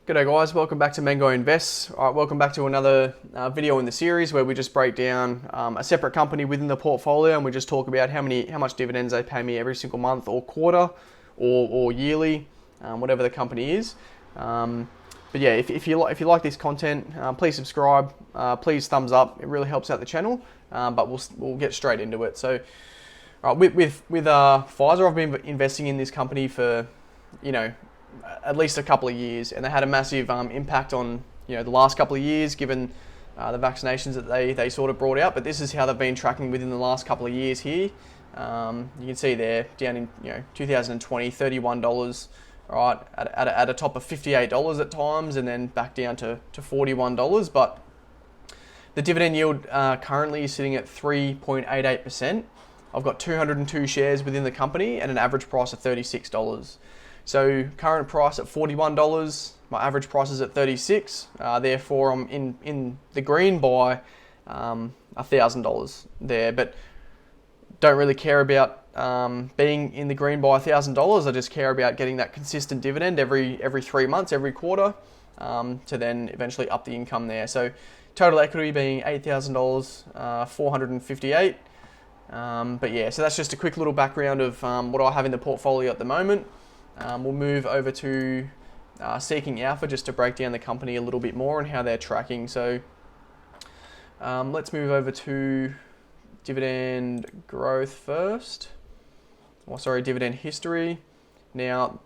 G'day guys, welcome back to Mango Invests. All right, welcome back to another video in the series where we just break down a separate company within the portfolio and we just talk about how much dividends they pay me every single month or quarter or yearly, whatever the company is. But yeah, if you like this content, please subscribe, please thumbs up. It really helps out the channel. But we'll get straight into it. So, all right, with Pfizer, I've been investing in this company for at least a couple of years, and they had a massive impact on the last couple of years, given the vaccinations that they sort of brought out. But this is how they've been tracking within the last couple of years here. You can see there down in 2020, $31, right, at a top of $58 at times, and then back down to $41. But the dividend yield currently is sitting at 3.88%. I've got 202 shares within the company and an average price of $36. So current price at $41, my average price is at $36. Therefore, I'm in the green by $1,000 there, but don't really care about being in the green by $1,000. I just care about getting that consistent dividend every 3 months, every quarter, to then eventually up the income there. So total equity being $8,000, 458. But yeah, so that's just a quick little background of what I have in the portfolio at the moment. We'll move over to Seeking Alpha just to break down the company a little bit more and how they're tracking. So let's move over to dividend growth first. Dividend history. Now,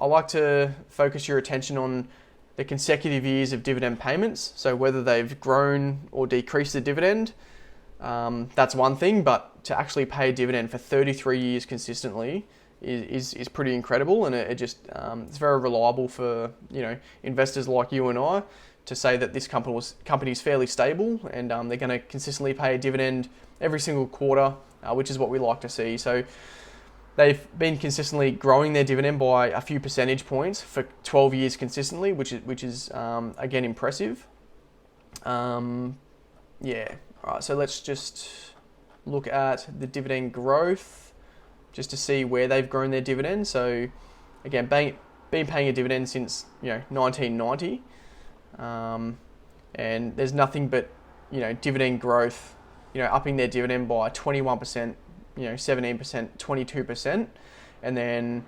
I like to focus your attention on the consecutive years of dividend payments. So whether they've grown or decreased the dividend, that's one thing, but to actually pay a dividend for 33 years consistently is pretty incredible, and it's very reliable for investors like you and I to say that this company is fairly stable, and they're going to consistently pay a dividend every single quarter, which is what we like to see. So they've been consistently growing their dividend by a few percentage points for 12 years consistently, which is again impressive. All right, so let's just look at the dividend growth just to see where they've grown their dividend. So again, been paying a dividend since 1990, and there's nothing but dividend growth, upping their dividend by 21%, 17%, 22%, and then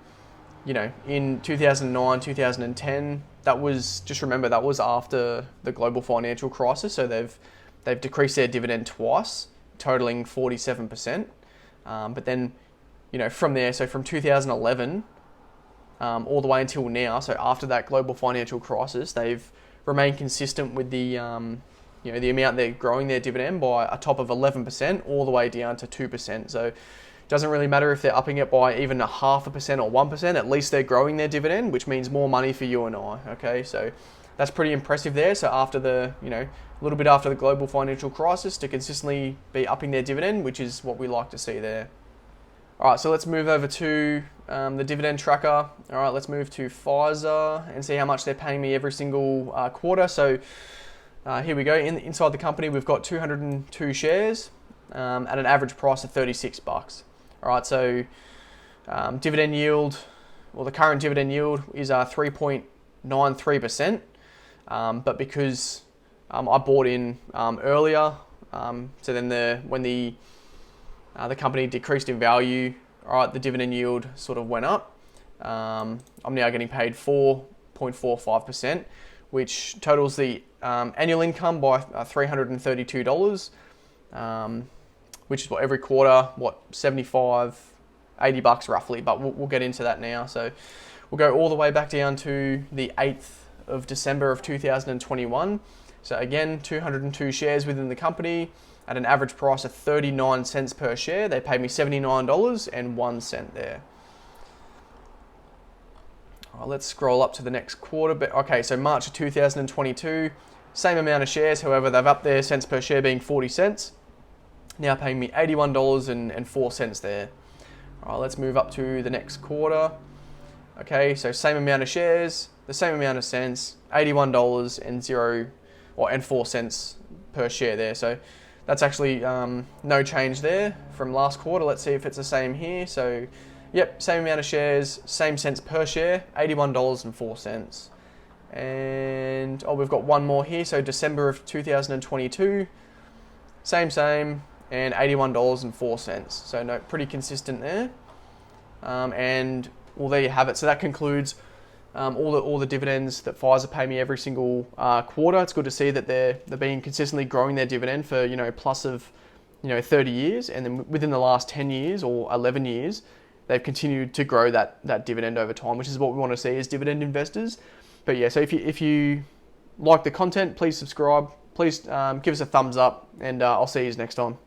in 2009, 2010, that was after the global financial crisis. So they've decreased their dividend twice, totaling 47%. But then from there, so from 2011 all the way until now, so after that global financial crisis, they've remained consistent with the the amount they're growing their dividend by a top of 11% all the way down to 2%. So it doesn't really matter if they're upping it by even 0.5% or 1%, at least they're growing their dividend, which means more money for you and I, okay? So that's pretty impressive there. So after a little bit after the global financial crisis, to consistently be upping their dividend, which is what we like to see there. All right, so let's move over to the dividend tracker. All right, let's move to Pfizer and see how much they're paying me every single quarter. So here we go. Inside the company, we've got 202 shares at an average price of $36. All right, so dividend yield, the current dividend yield is 3.93%. But because I bought in earlier, so then when the company decreased in value, all right, the dividend yield sort of went up. I'm now getting paid 4.45%, which totals the annual income by $332, which is what every quarter, $75, $80 roughly, but we'll get into that now. So we'll go all the way back down to the 8th of December of 2021. So again, 202 shares within the company at an average price of 39 cents per share. They paid me $79.01 there. All right, let's scroll up to the next quarter. But okay, so March of 2022, same amount of shares. However, they've upped their cents per share being 40 cents. Now paying me $81.04 there. All right, let's move up to the next quarter. Okay, so same amount of shares, the same amount of cents, $81.04 per share there. So that's actually no change there from last quarter. Let's see if it's the same here. So Yep, same amount of shares, same cents per share, $81.04. And we've got one more here. So December of 2022, same, and $81.04. So no, pretty consistent there. And well, there you have it. So that concludes all the dividends that Pfizer pay me every single quarter. It's good to see that they're being consistently growing their dividend for plus of 30 years, and then within the last 10 years or 11 years, they've continued to grow that dividend over time, which is what we want to see as dividend investors. But yeah, so if you like the content, please subscribe, please give us a thumbs up, and I'll see you next time.